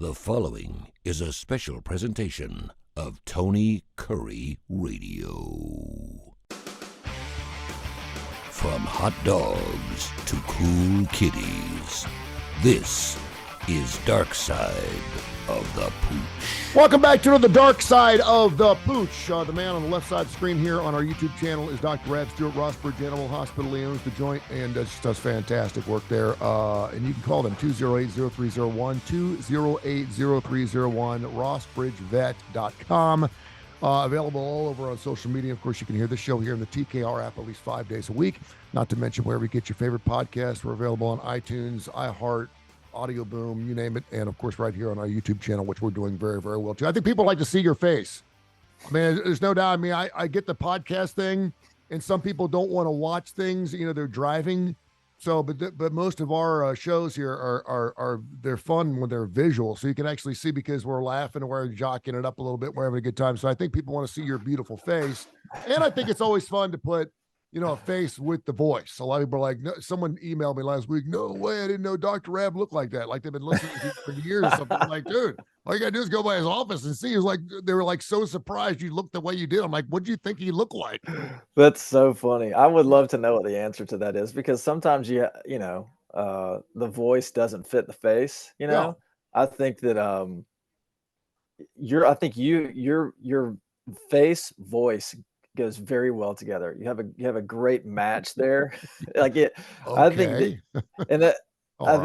The following is a special presentation of Tony Curry Radio. From hot dogs to cool kitties, this is Darkside of the Pooch. Welcome back to the Dark Side of the Pooch. The man on the left side of the screen here on our YouTube channel is Dr. Rab Stewart, Rossbridge Animal Hospital. He owns the joint and just does fantastic work there. And you can call them 208-0301, 208-0301, rossbridgevet.com. Available all over on social media. Of course, you can hear this show here in the TKR app at least 5 days a week. Not to mention wherever you get your favorite podcasts. We're available on iTunes, iHeart, Audio Boom, you name it. And of course, right here on our YouTube channel, which we're doing very, very well too. I think people like to see your face. I mean, there's no doubt. I mean, I get the podcast thing, and some people don't want to watch things. You know, they're driving. So, but most of our shows here are they're fun when they're visual. So you can actually see because we're laughing and we're jocking it up a little bit. We're having a good time. So I think people want to see your beautiful face. And I think it's always fun to put, you know, a face with the voice. A lot of people are like, no, someone emailed me last week, no way, I didn't know Dr. Rab looked like that. Like they've been listening to you for years or something. I'm like, dude, all you gotta do is go by his office and see. He was like, they were like so surprised you looked the way you did. I'm like, what do you think he looked like? That's so funny. I would love to know what the answer to that is, because sometimes the voice doesn't fit the face, you know? Yeah. I think that your face voice goes very well together. You have a great match there. Like it, okay. I think that, and that I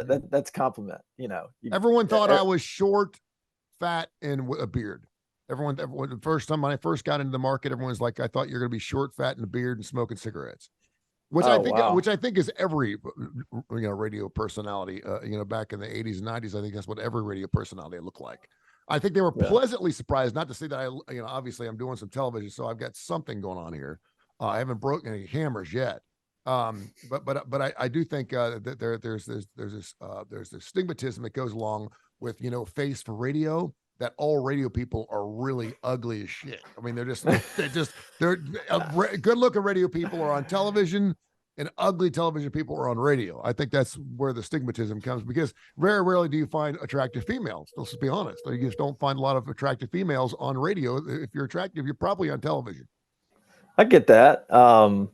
think that's compliment. You know, everyone thought I was short, fat, and with a beard. Everyone, the first time when I first got into the market, everyone's like, I thought you're going to be short, fat, and a beard and smoking cigarettes. Which I think is every radio personality. Back in the 80s and 90s, I think that's what every radio personality looked like. I think they were pleasantly surprised. Not to say that obviously I'm doing some television, so I've got something going on here. I haven't broken any hammers yet, but I do think that there's this stigmatism that goes along with face for radio. That all radio people are really ugly as shit. I mean, they're good looking radio people are on television, and ugly television people are on radio. I think that's where the stigmatism comes, because very rarely do you find attractive females. Let's be honest. You just don't find a lot of attractive females on radio. If you're attractive, you're probably on television. I get that. And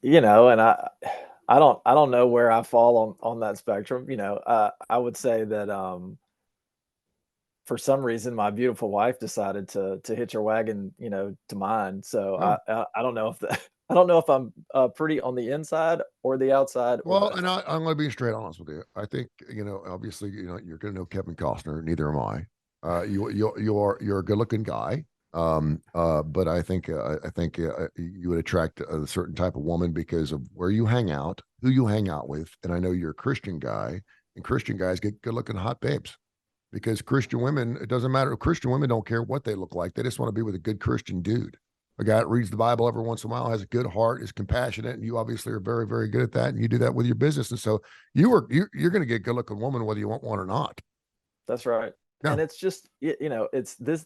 I don't know where I fall on that spectrum. I would say that for some reason my beautiful wife decided to hitch her wagon, to mine. So I don't know if I don't know if I'm pretty on the inside or the outside. Well, and I'm going to be straight honest with you. I think, obviously, you're going to know Kevin Costner. Neither am I. You're a good looking guy. But I think you would attract a certain type of woman because of where you hang out, who you hang out with. And I know you're a Christian guy, and Christian guys get good looking hot babes, because Christian women, it doesn't matter. Christian women don't care what they look like. They just want to be with a good Christian dude. A guy that reads the Bible every once in a while, has a good heart, is compassionate, and you obviously are very, very good at that, and you do that with your business. And so you're going to get a good-looking woman whether you want one or not. That's right. Yeah. And it's just, it's this.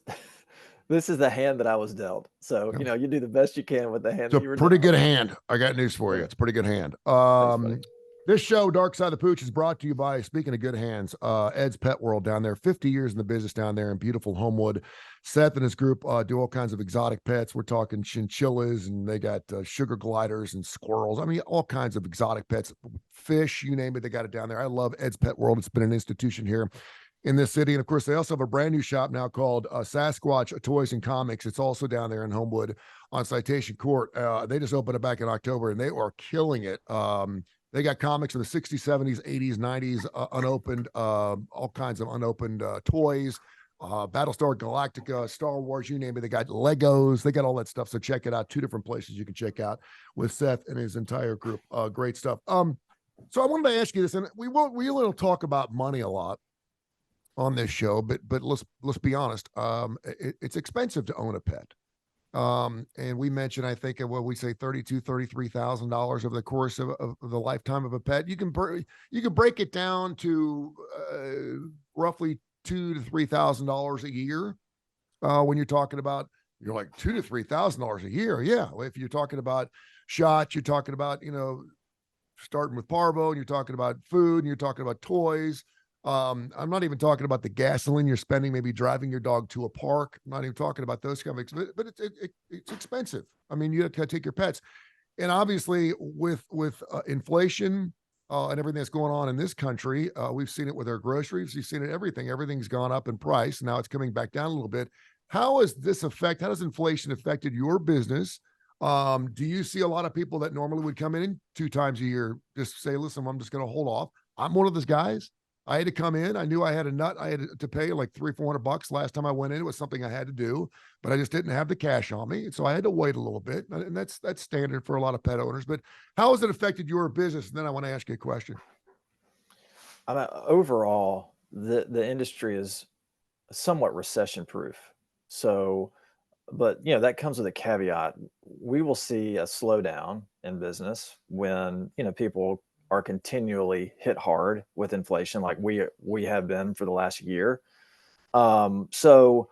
This is the hand that I was dealt. So, you do the best you can with the hand. It's a pretty good hand. I got news for you. It's a pretty good hand. This show, Dark Side of the Pooch, is brought to you by, speaking of good hands, Ed's Pet World down there. 50 years in the business down there in beautiful Homewood. Seth and his group do all kinds of exotic pets. We're talking chinchillas, and they got sugar gliders and squirrels. I mean, all kinds of exotic pets, fish, you name it, they got it down there. I love Ed's Pet World. It's been an institution here in this city. And of course, they also have a brand new shop now called Sasquatch Toys and Comics. It's also down there in Homewood on Citation Court. They just opened it back in October, and they are killing it. They got comics of the 60s, 70s, 80s, 90s, unopened, all kinds of unopened toys, Battlestar Galactica, Star Wars, you name it. They got Legos. They got all that stuff. So check it out. 2 different places you can check out with Seth and his entire group. Great stuff. So I wanted to ask you this, and we will talk about money a lot on this show, but let's be honest. It's expensive to own a pet. And we mentioned, I think, what we say, $33,000 over the course of the lifetime of a pet. You can break it down to roughly $2,000 to $3,000 a year. When you're talking about, you're like $2,000 to $3,000 a year. Yeah. If you're talking about shots, you're talking about, starting with parvo, and you're talking about food, and you're talking about toys. I'm not even talking about the gasoline you're spending, maybe driving your dog to a park. I'm not even talking about those kind of things, but it's expensive. I mean, you have to take your pets, and obviously with inflation and everything that's going on in this country, we've seen it with our groceries. You've seen it everything. Everything's gone up in price. Now it's coming back down a little bit. How does inflation affected your business? Do you see a lot of people that normally would come in 2 times a year just say, listen, I'm just going to hold off? I'm one of those guys. I had to come in. I knew I had a nut. I had to pay like $300-400 last time I went in. It was something I had to do, but I just didn't have the cash on me. So I had to wait a little bit. And that's standard for a lot of pet owners. But how has it affected your business? And then I want to ask you a question. I mean, overall, the industry is somewhat recession proof. So, but that comes with a caveat. We will see a slowdown in business when people are continually hit hard with inflation, like we have been for the last year. So,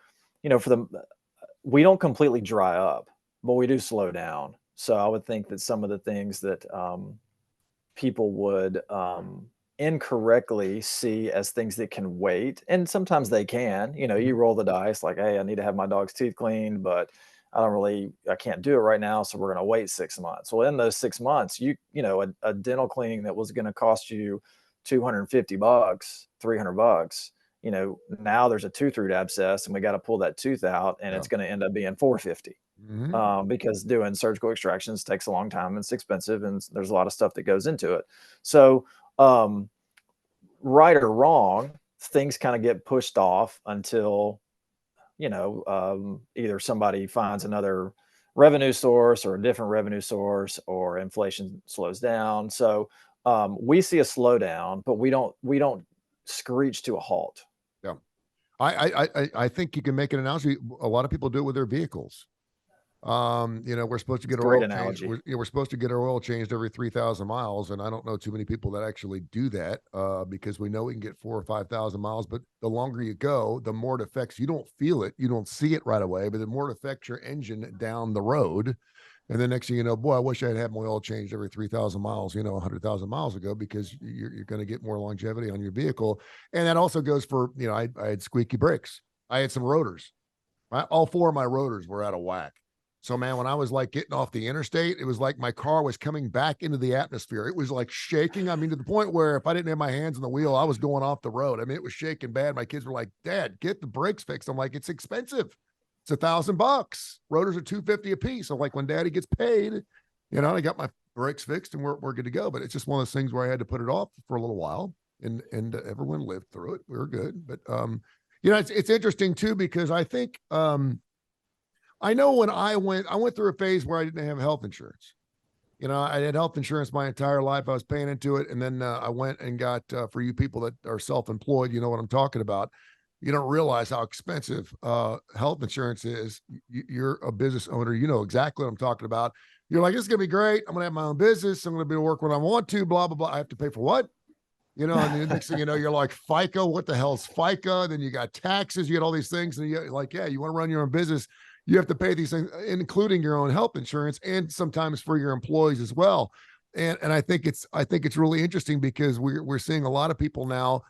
we don't completely dry up, but we do slow down. So I would think that some of the things that people would incorrectly see as things that can wait, and sometimes they can. You roll the dice, like, hey, I need to have my dog's teeth cleaned, but I can't do it right now, so we're going to wait 6 months. Well, in those 6 months, a dental cleaning that was going to cost you $250, $300, now there's a tooth root abscess and we got to pull that tooth out, and it's going to end up being $450. Because doing surgical extractions takes a long time and it's expensive, and there's a lot of stuff that goes into it. So, right or wrong, things kind of get pushed off until, either somebody finds another revenue source or a different revenue source, or inflation slows down. So, we see a slowdown, but we don't screech to a halt. Yeah. I think you can make an analogy. A lot of people do it with their vehicles. We're supposed to get our oil changed. We're supposed to get our oil changed every 3,000 miles. And I don't know too many people that actually do that, because we know we can get 4,000 or 5,000 miles, but the longer you go, the more it affects, you don't feel it. You don't see it right away, but the more it affects your engine down the road. And the next thing you know, boy, I wish I had my oil changed every 3,000 miles, 100,000 miles ago, because you're going to get more longevity on your vehicle. And that also goes for, I had squeaky brakes. I had some rotors, right? All 4 of my rotors were out of whack. So, man, when I was like getting off the interstate, it was like my car was coming back into the atmosphere. It was like shaking. I mean, to the point where if I didn't have my hands on the wheel, I was going off the road. I mean, it was shaking bad. My kids were like, Dad, get the brakes fixed. I'm like, it's expensive. It's $1,000. Rotors are $250 a piece. So like when Daddy gets paid, I got my brakes fixed and we're good to go. But it's just one of those things where I had to put it off for a little while, and everyone lived through it. We were good. But, it's interesting too, because I think, I know when I went through a phase where I didn't have health insurance. I had health insurance my entire life. I was paying into it. And then I went and got, for you people that are self-employed, you know what I'm talking about. You don't realize how expensive health insurance is. You're a business owner. You know exactly what I'm talking about. You're like, this is going to be great. I'm going to have my own business. I'm going to be able to work when I want to, blah, blah, blah. I have to pay for what? And the next thing you know, you're like, FICA, what the hell's FICA? Then you got taxes, you get all these things. And you're like, yeah, you want to run your own business. You have to pay these things, including your own health insurance, and sometimes for your employees as well. And I think it's really interesting, because we're seeing a lot of people now,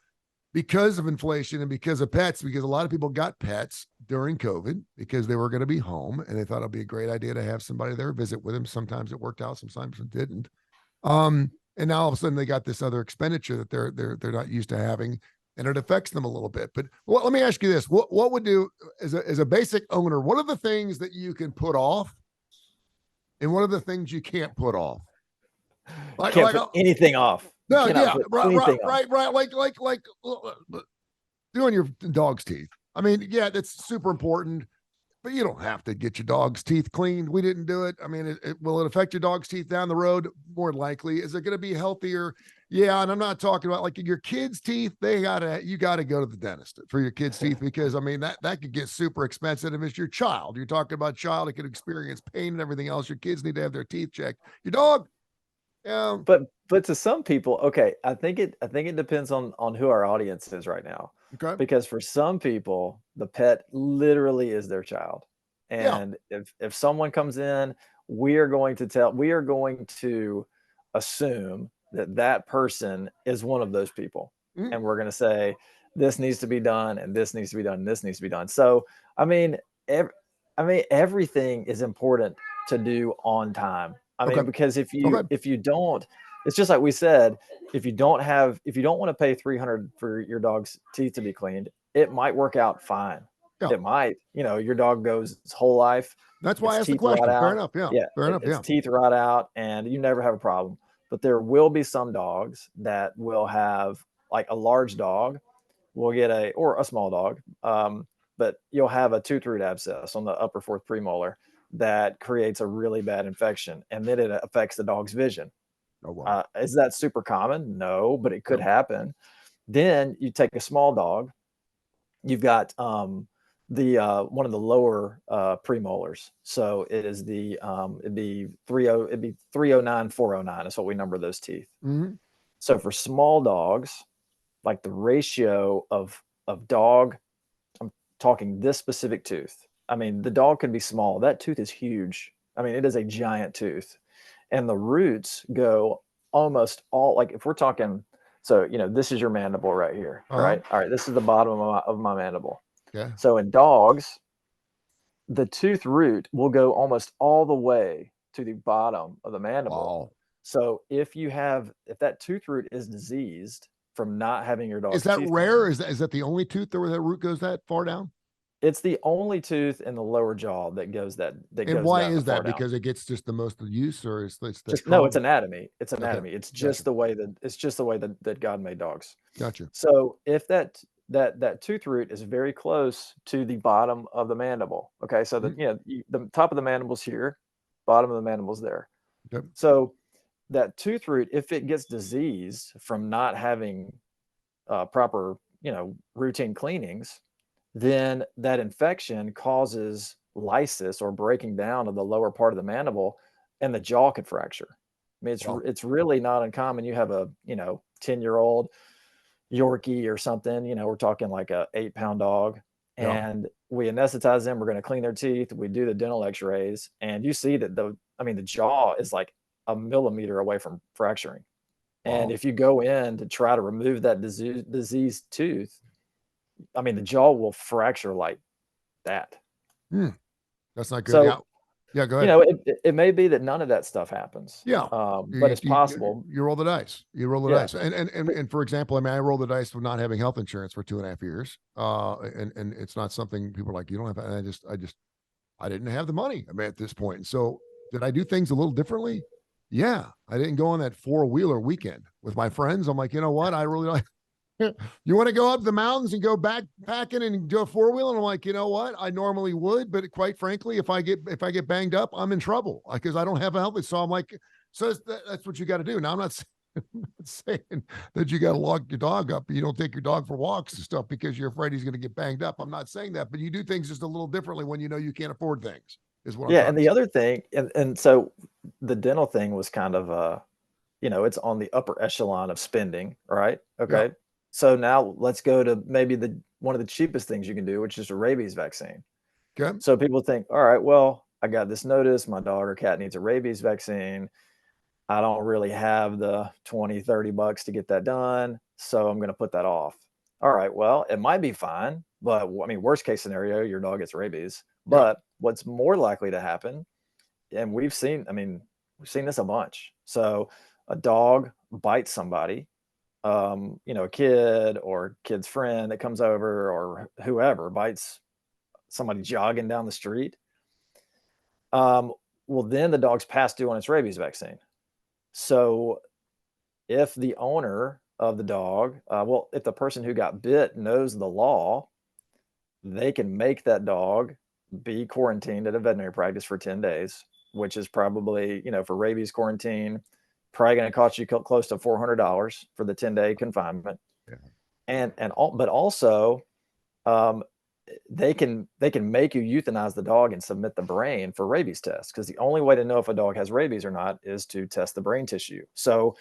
because of inflation and because of pets, because a lot of people got pets during COVID because they were going to be home and they thought it'd be a great idea to have somebody there visit with them. Sometimes it worked out, sometimes it didn't. And now all of a sudden they got this other expenditure that they're not used to having, and it affects them a little bit. But let me ask you this: what would do as a basic owner? What are the things that you can put off, and what are the things you can't put off? Can't put anything off. No, yeah, right. Like doing your dog's teeth. I mean, yeah, that's super important, but you don't have to get your dog's teeth cleaned. We didn't do it. I mean, will it affect your dog's teeth down the road? More likely. Is it going to be healthier? Yeah. And I'm not talking about like your kids' teeth. You got to go to the dentist for your kids' teeth, because I mean, that could get super expensive. If it's your child, you're talking about child, it could experience pain and everything else. Your kids need to have their teeth checked. Your dog. Yeah. But to some people, okay, I think it depends on who our audience is right now. Okay. Because for some people, the pet literally is their child. And if someone comes in, we are going to assume that person is one of those people. and we're going to say this needs to be done, and this needs to be done, and this needs to be done. So, I mean, everything is important to do on time. I mean, because if you don't, it's just like we said, if you don't want to pay $300 for your dog's teeth to be cleaned, it might work out fine. Yeah. It might, your dog goes its whole life. That's why I asked the question. Fair enough. Yeah. Fair enough. Its teeth rot out and you never have a problem. But there will be some dogs that will have, like a large dog will get or a small dog. But you'll have a tooth root abscess on the upper fourth premolar that creates a really bad infection. And then it affects the dog's vision. Oh, wow. Is that super common? No, but it could happen. Then you take a small dog. You've got one of the lower premolars. So it is it'd be 309, 409 is what we number those teeth. Mm-hmm. So for small dogs, like the ratio of dog, I'm talking this specific tooth. I mean, the dog can be small. That tooth is huge. I mean, it is a giant tooth. And the roots go almost all, like if we're talking, so, this is your mandible right here, right? All right, this is the bottom of my mandible. Yeah. So in dogs, the tooth root will go almost all the way to the bottom of the mandible. Wow. So if that tooth root is diseased from not having your dog, is that rare? Is that the only tooth where that root goes that far down? It's the only tooth in the lower jaw that goes that. And why is that? Because it gets just the most use, or it's no, it's anatomy. It's anatomy. Okay. It's just the way that God made dogs. Gotcha. So if that tooth root is very close to the bottom of the mandible, okay, so the top of the mandible's here, bottom of the mandible's there. Yep. So that tooth root, if it gets diseased from not having proper, routine cleanings, then that infection causes lysis or breaking down of the lower part of the mandible, and the jaw could fracture. I mean, it's really not uncommon. You have a 10-year-old Yorkie or something, we're talking like a 8-pound dog, and we anesthetize them. We're going to clean their teeth. We do the dental x-rays, and you see that the jaw is like a millimeter away from fracturing. And if you go in to try to remove that diseased tooth, the jaw will fracture like that. That's not good. So, yeah, go ahead. It may be that none of that stuff happens. Yeah. But it's possible. You roll the dice. Dice. And for example, I rolled the dice with not having health insurance for 2.5 years. And it's not something people are like, you don't have, and I didn't have the money. At this point. And so did I do things a little differently? Yeah. I didn't go on that 4-wheeler weekend with my friends. I'm like, you know what? I really like, you want to go up the mountains and go backpacking and do a 4-wheeler? And I'm like, you know what? I normally would, but quite frankly, if I get banged up, I'm in trouble because I don't have a helmet. So I'm like, that's what you got to do. Now I'm not saying that you got to lock your dog up. You don't take your dog for walks and stuff because you're afraid he's going to get banged up. I'm not saying that, but you do things just a little differently when you can't afford things. Is what. Yeah, and the other thing, and so the dental thing was kind of it's on the upper echelon of spending, right? Okay. Yeah. So now let's go to maybe one of the cheapest things you can do, which is a rabies vaccine. Okay. So people think, all right, well, I got this notice, my dog or cat needs a rabies vaccine. I don't really have the $20-$30 to get that done, so I'm going to put that off. All right, well, it might be fine, but worst case scenario, your dog gets rabies. But what's more likely to happen, and we've seen this a bunch. So a dog bites somebody, a kid or kid's friend that comes over or whoever bites somebody jogging down the street. Well, then the dog's past due on its rabies vaccine. So if the owner of the dog, if the person who got bit knows the law, they can make that dog be quarantined at a veterinary practice for 10 days, which is probably, for rabies quarantine, probably going to cost you close to $400 for the 10-day confinement. Yeah. But also, they can make you euthanize the dog and submit the brain for rabies tests, because the only way to know if a dog has rabies or not is to test the brain tissue. So,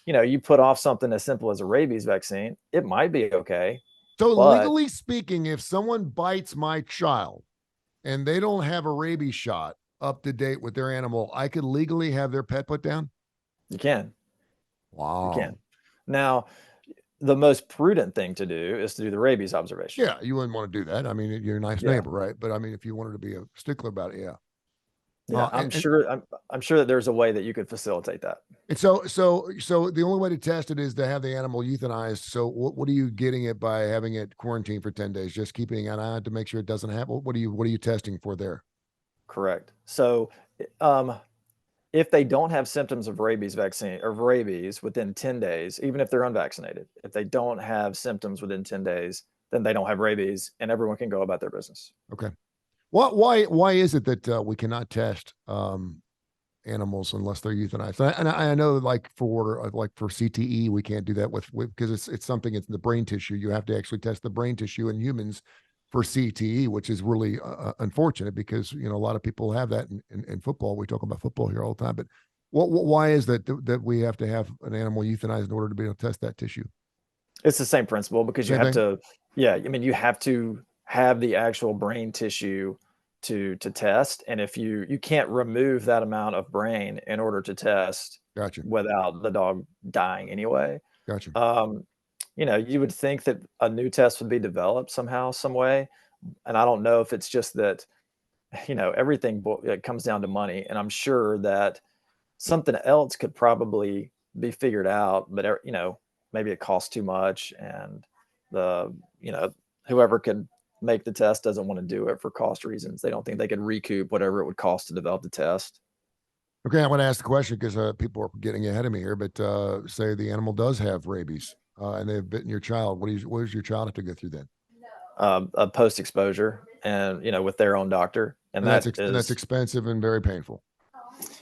you put off something as simple as a rabies vaccine, it might be okay. So legally speaking, if someone bites my child and they don't have a rabies shot up to date with their animal, I could legally have their pet put down? You can. Wow. You can. Now, the most prudent thing to do is to do the rabies observation. Yeah, you wouldn't want to do that. I mean, you're a nice neighbor, right? But I mean, if you wanted to be a stickler about it, yeah. Yeah, I'm sure that there's a way that you could facilitate that. And so the only way to test it is to have the animal euthanized. So what are you getting it by having it quarantined for 10 days? Just keeping an eye on to make sure it doesn't happen. What are you testing for there? Correct. So, if they don't have symptoms of rabies vaccine or rabies within 10 days, even if they're unvaccinated, if they don't have symptoms within 10 days, then they don't have rabies and everyone can go about their business. Okay. Why is it that we cannot test animals unless they're euthanized? And I know like for CTE, we can't do that with because it's something, it's the brain tissue. You have to actually test the brain tissue in humans for CTE, which is really unfortunate because, you know, a lot of people have that in football. We talk about football here all the time, but why is that we have to have an animal euthanized in order to be able to test that tissue? It's the same principle because you Same have thing? to, yeah, I mean, you have to have the actual brain tissue to test. And if you can't remove that amount of brain in order to test Gotcha. without the dog dying anyway. Gotcha. You know, you would think that a new test would be developed somehow, some way. And I don't know if it's just that, you know, everything it comes down to money. And I'm sure that something else could probably be figured out, but you know, maybe it costs too much and you know, whoever could make the test doesn't want to do it for cost reasons. They don't think they could recoup whatever it would cost to develop the test. Okay, I want to ask the question because people are getting ahead of me here. But say the animal does have rabies and they've bitten your child. What does your child have to go through then? A post exposure, and you know, with their own doctor, and that's that's expensive and very painful.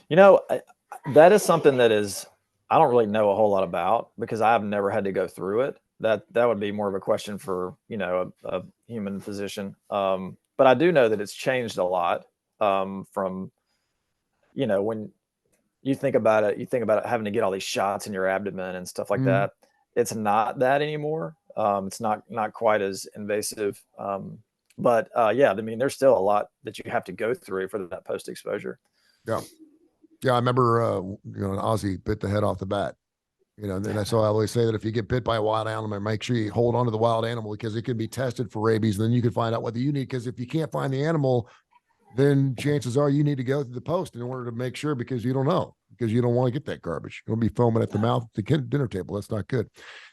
You know, that is something that is I don't really know a whole lot about because I've never had to go through it. That would be more of a question for, you know, a human physician. But I do know that it's changed a lot from, you know, when you think about it having to get all these shots in your abdomen and stuff like that. It's not that anymore. It's not quite as invasive. But yeah, I mean, there's still a lot that you have to go through for that post exposure. Yeah. Yeah, I remember, you know, an Aussie bit the head off the bat. You know, and that's why I always say that if you get bit by a wild animal, make sure you hold on to the wild animal because it could be tested for rabies. And then you can find out whether you need, because if you can't find the animal, then chances are you need to go through the post in order to make sure because you don't know, because you don't want to get that garbage. You'll be foaming at the mouth at the dinner table. That's not good.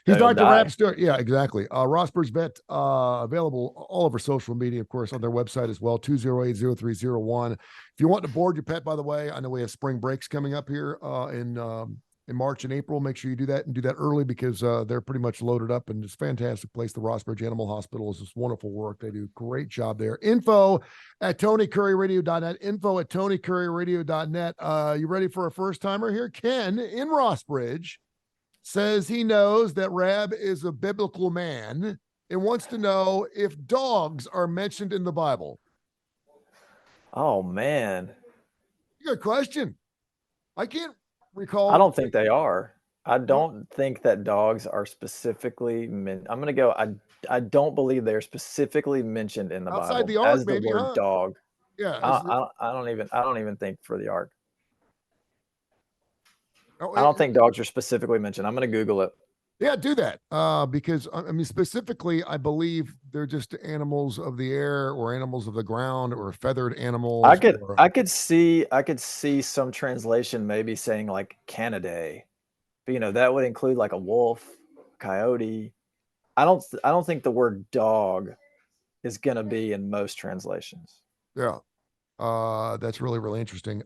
He's Dr. Rab Stewart. Yeah, exactly. Rossburg's Vet, available all over social media, of course, on their website as well, 208-0301. If you want to board your pet, by the way, I know we have spring breaks coming up here in March and April. Make sure you do that and do that early because they're pretty much loaded up, and it's a fantastic place. The Rossbridge Animal Hospital is just wonderful work. They do a great job there. Info@TonyCurryRadio.net. Info@TonyCurryRadio.net. You ready for a first timer here? Ken in Rossbridge says he knows that Rab is a biblical man and wants to know if dogs are mentioned in the Bible. Oh man, good question. I can't recall. I don't think they are. I don't think that dogs are specifically I'm going to go. I don't believe they're specifically mentioned in the outside Bible the ark, as the word dog. Yeah, I don't even think for the ark. I don't think dogs are specifically mentioned. I'm going to Google it. Yeah, do that. Because I mean, specifically, I believe they're just animals of the air or animals of the ground or feathered animals. I could see some translation maybe saying like Canidae, but you know, that would include like a wolf, coyote. I don't think the word dog is going to be in most translations. Yeah. That's really, really interesting.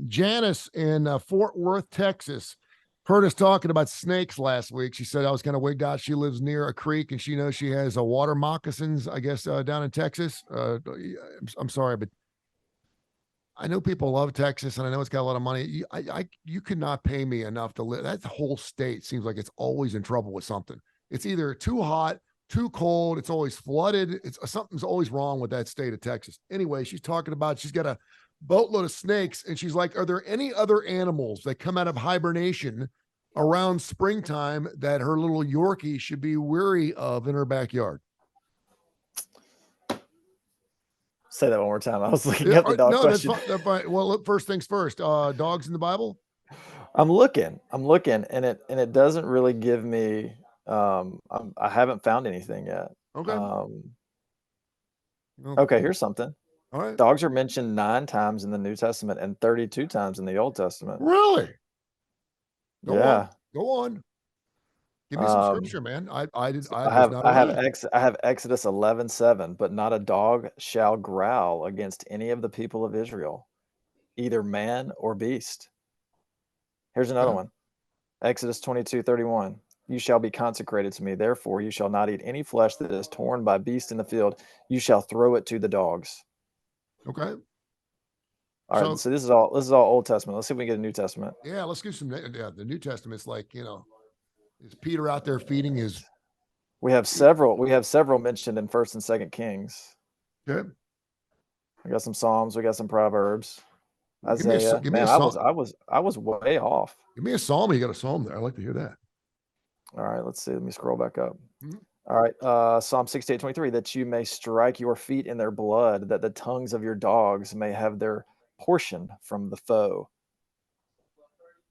Janice in Fort Worth, Texas, heard us talking about snakes last week. She said I was kind of wigged out. She lives near a creek and she knows she has water moccasins, I guess, down in Texas. I'm sorry, but I know people love Texas and I know it's got a lot of money. You could not pay me enough to live. That whole state seems like it's always in trouble with something. It's either too hot, too cold. It's always flooded. Something's always wrong with that state of Texas. Anyway, she's talking about, she's got a boatload of snakes. And she's like, are there any other animals that come out of hibernation around springtime that her little Yorkie should be wary of in her backyard? Say that one more time. I was looking at the dog question. That's fine. Well, look, first things first, dogs in the Bible. I'm looking and it doesn't really give me I haven't found anything yet. Okay. Okay, here's something. All right. Dogs are mentioned 9 times in the New Testament and 32 times in the Old Testament. Really? Yeah. Go on. Give me some scripture, man. I was not aware. I have Exodus 11:7, but not a dog shall growl against any of the people of Israel, either man or beast. Here's another Okay. one. Exodus 22:31. You shall be consecrated to me, therefore you shall not eat any flesh that is torn by beast in the field. You shall throw it to the dogs. Okay. All right, so this is all Old Testament. Let's see if we can get a New Testament. Yeah, let's do some. Yeah, the New Testament's like, is Peter out there feeding his? We have several mentioned in 1st and 2nd Kings. Okay. We got some Psalms. We got some Proverbs. Isaiah. Give me a Man, psalm. I was way off. Give me a psalm. You got a psalm there. I'd like to hear that. All right, let's see. Let me scroll back up. Mm-hmm. All right, Psalm 68:23. That you may strike your feet in their blood, that the tongues of your dogs may have their portion from the foe.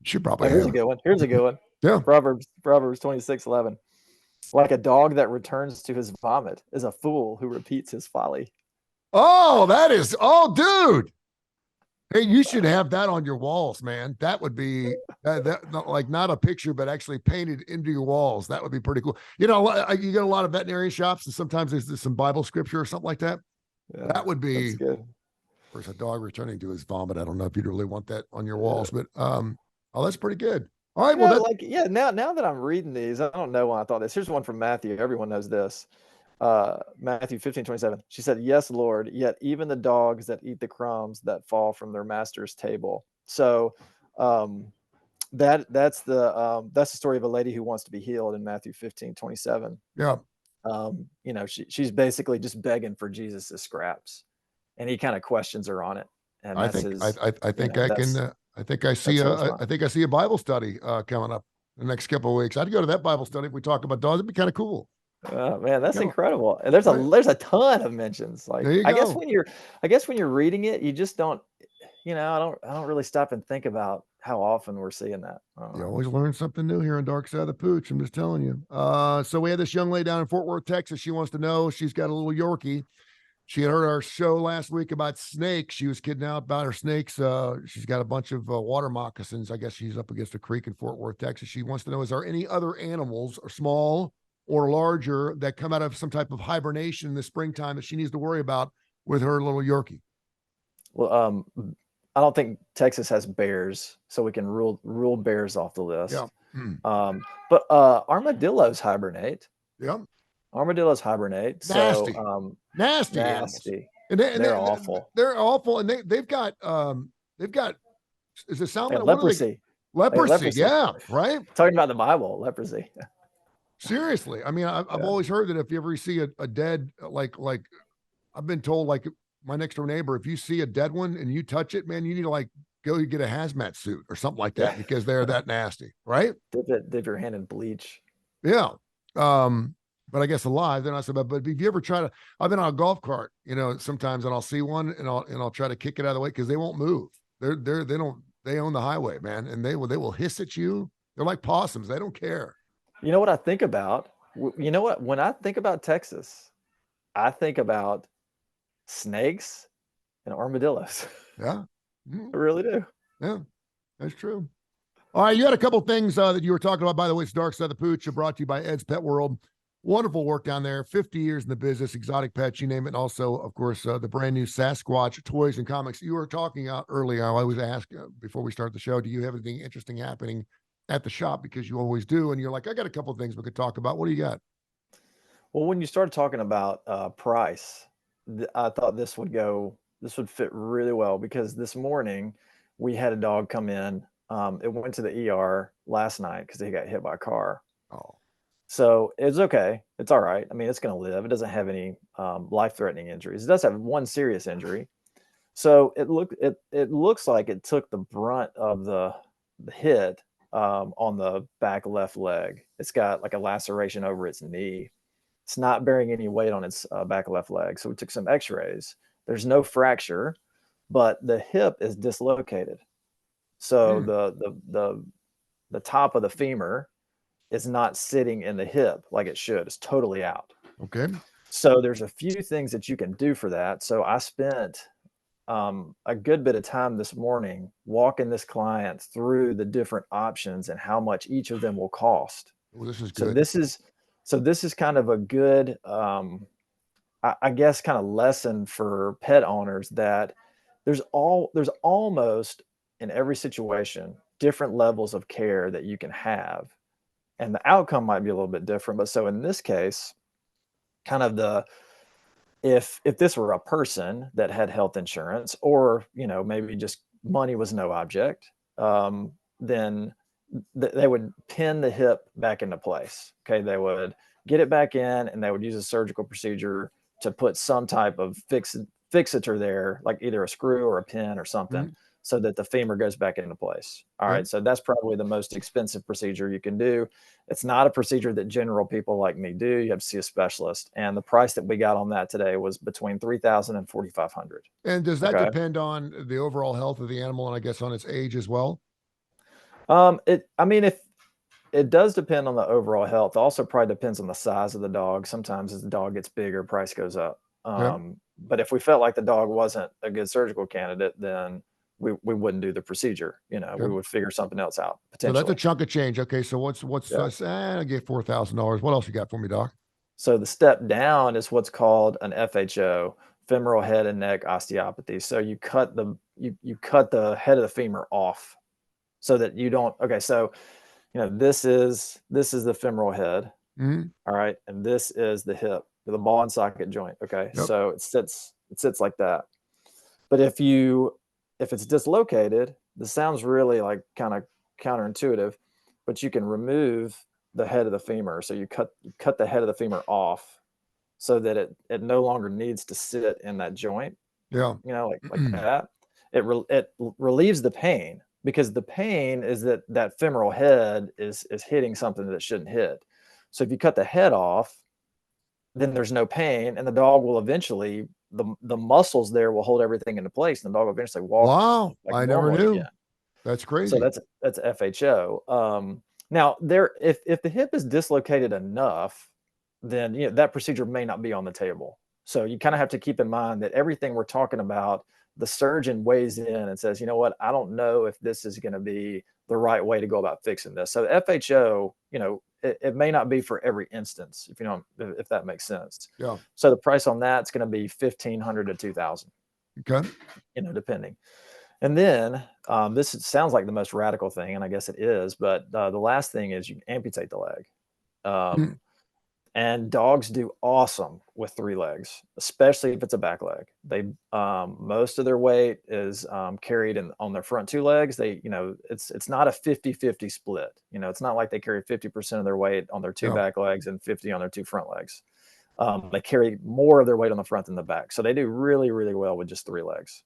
Should probably. Here's a good one. Yeah. Proverbs 26:11. Like a dog that returns to his vomit is a fool who repeats his folly. Oh, dude. Hey, you should have that on your walls, man. That would be like not a picture, but actually painted into your walls. That would be pretty cool. You get a lot of veterinary shops, and sometimes there's some Bible scripture or something like that. Yeah, that would be good. Of course, a dog returning to his vomit. I don't know if you'd really want that on your walls, but that's pretty good. All right, now that I'm reading these, I don't know why I thought this. Here's one from Matthew. Everyone knows this. Matthew 15:27. She said, "Yes, Lord, yet even the dogs that eat the crumbs that fall from their master's table." So that's the story of a lady who wants to be healed in Matthew 15:27. Yeah. She's basically just begging for Jesus' scraps, and he kind of questions her on it. And I think I see a Bible study coming up the next couple of weeks. I'd go to that Bible study if we talk about dogs. It'd be kind of cool. Oh man, that's incredible. And there's a ton of mentions. Like I guess when you're reading it, you just don't, I don't really stop and think about how often we're seeing that. You always learn something new here on Darkside of the Pooch. I'm just telling you. So we had this young lady down in Fort Worth, Texas. She wants to know, she's got a little Yorkie. She had heard our show last week about snakes. She was kidding out about her snakes. She's got a bunch of water moccasins. I guess she's up against a creek in Fort Worth, Texas. She wants to know, is there any other animals or small or larger that come out of some type of hibernation in the springtime that she needs to worry about with her little Yorkie? Well, I don't think Texas has bears, so we can rule bears off the list. Yeah. But armadillos hibernate. Yeah. Armadillos hibernate. Nasty. So nasty. And they're awful. They're awful, and they've got is it salmon? Leprosy. Leprosy. Yeah. Right. Talking about the Bible, leprosy. Seriously, I mean, I've always heard that if you ever see a dead, like I've been told, like my next door neighbor, if you see a dead one and you touch it, man, you need to go get a hazmat suit or something like that because they're that nasty, right? Dip your hand in bleach. Yeah. But I guess alive, they're not so bad. But if you ever try to, I've been on a golf cart, sometimes, and I'll see one and I'll try to kick it out of the way because they won't move. They own the highway, man, and they will hiss at you. They're like possums. They don't care. You know what I think about? When I think about Texas, I think about snakes and armadillos. Yeah. I really do. Yeah, that's true. All right, you had a couple things that you were talking about. By the way, it's Darkside the Pooch, brought to you by Ed's Pet World. Wonderful work down there. 50 years in the business, exotic pets, you name it. And also, of course, the brand new Sasquatch toys and comics. You were talking out earlier. I always ask before we start the show, do you have anything interesting happening at the shop? Because you always do. And you're like, I got a couple of things we could talk about. What do you got? Well, when you started talking about price, I thought this would fit really well because this morning we had a dog come in. It went to the ER last night because he got hit by a car. Oh. So it's okay. It's all right. I mean, it's going to live. It doesn't have any life-threatening injuries. It does have one serious injury. So it looks like it took the brunt of the hit on the back left leg. It's got like a laceration over its knee. It's not bearing any weight on its back left leg. So we took some x-rays. There's no fracture, but the hip is dislocated. So the top of the femur is not sitting in the hip like it should. It's totally out. Okay. So there's a few things that you can do for that. So I spent a good bit of time this morning walking this client through the different options and how much each of them will cost. Well, this is So good. this is kind of a good, I guess, kind of lesson for pet owners that there's almost in every situation different levels of care that you can have, and the outcome might be a little bit different. But so in this case, kind of if this were a person that had health insurance, or maybe just money was no object, then they would pin the hip back into place. Okay, they would get it back in, and they would use a surgical procedure to put some type of fixator there, like either a screw or a pin or something, so that the femur goes back into place. All right, so that's probably the most expensive procedure you can do. It's not a procedure that general people like me do. You have to see a specialist, and the price that we got on that today was between $3,000 and $4,500. And does that depend on the overall health of the animal, and I guess on its age as well? If it does depend on the overall health. Also probably depends on the size of the dog. Sometimes as the dog gets bigger, price goes up. But if we felt like the dog wasn't a good surgical candidate, then we wouldn't do the procedure. We would figure something else out potentially. So that's a chunk of change. Okay, so what's I gave $4,000. What else you got for me, Doc? So the step down is what's called an FHO, femoral head and neck osteopathy. So you cut you cut the head of the femur off so that you don't. Okay, so this is the femoral head. All right, and this is the hip, the ball and socket joint. Okay, so it sits like that. But if it's dislocated, this sounds really like kind of counterintuitive, but you can remove the head of the femur. So you cut the head of the femur off so that it no longer needs to sit in that joint. Yeah, like that. It relieves the pain, because the pain is that femoral head is hitting something that it shouldn't hit. So if you cut the head off, then there's no pain, and the dog will eventually, the muscles there will hold everything into place, and the dog will eventually walk. Wow, I never knew. Again. That's crazy. So that's FHO. Now if the hip is dislocated enough, then that procedure may not be on the table. So you kind of have to keep in mind that everything we're talking about, the surgeon weighs in and says, what, I don't know if this is going to be the right way to go about fixing this. So FHO, it may not be for every instance, if that makes sense. Yeah. So the price on that's going to be $1,500 to $2,000. Okay. Depending. And then this sounds like the most radical thing, and I guess it is, but the last thing is you amputate the leg. And dogs do awesome with 3 legs, especially if it's a back leg. They most of their weight is carried on their front 2 legs. They, it's not a 50-50 split. It's not like they carry 50% of their weight on their 2 back legs and 50 on their 2 front legs. They carry more of their weight on the front than the back. So they do really, really well with just 3 legs.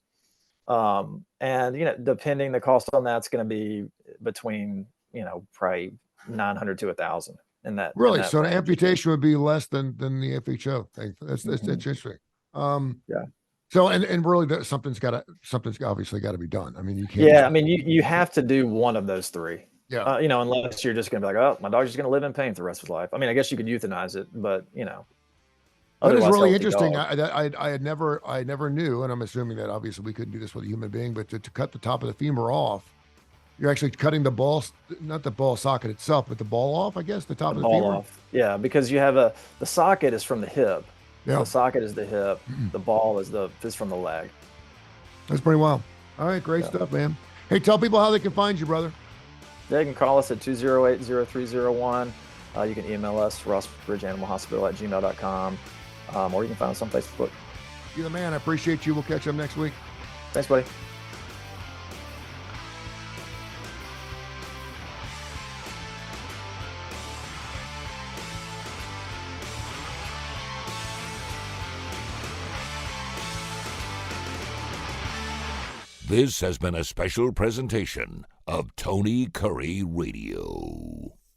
And depending, the cost on that's going to be between, probably $900 to $1,000. Really? So an amputation would be less than the FHO thing. That's interesting. Yeah. So and really something's obviously got to be done. I mean, you can't. Yeah, you have to do one of those 3. Yeah. Unless you're just going to be like, oh, my dog's just going to live in pain for the rest of his life. I guess you could euthanize it, but That is really interesting. I never knew, and I'm assuming that obviously we couldn't do this with a human being, but to cut the top of the femur off, you're actually cutting the ball, not the ball socket itself, but the ball off, I guess, the top of the femur. Off. Yeah, because you have the socket is from the hip. Yeah. The socket is the hip. The ball is from the leg. That's pretty wild. All right, great stuff, man. Hey, tell people how they can find you, brother. They can call us at 208-0301. You can email us, rossbridgeanimalhospital@gmail.com. Or you can find us on Facebook. You're the man. I appreciate you. We'll catch up next week. Thanks, buddy. This has been a special presentation of Tony Curry Radio.